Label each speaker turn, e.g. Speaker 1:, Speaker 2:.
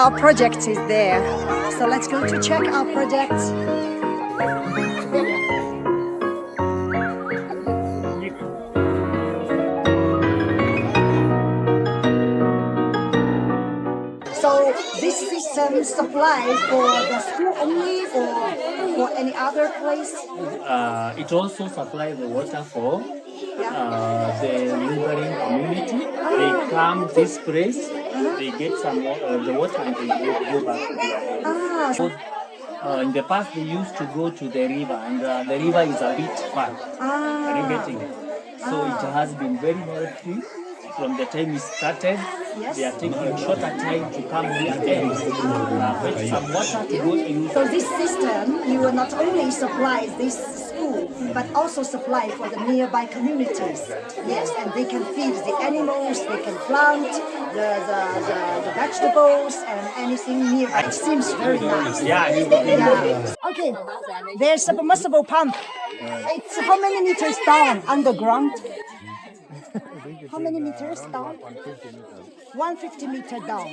Speaker 1: our project is there. So let's go to check our project. So this system supplies for the school only or for any other place?
Speaker 2: It also supplies the water for the neighboring community. They come this place, they get some the water and they go back to their
Speaker 1: So,
Speaker 2: in the past, they used to go to the river, and the river is a bit far. Are you getting it? So it has been very healthy from the time it started.
Speaker 1: Yes.
Speaker 2: They are taking shorter time to come here and fetch some water to go use.
Speaker 1: so this system, you will not only supply this school, but also supply for the nearby communities. Yes, and they can feed the animals, they can plant the vegetables and anything nearby. It seems very nice.
Speaker 2: Yeah.
Speaker 1: Okay, there's a submersible pump. It's how many meters down underground? How many meters down? 150 meters down.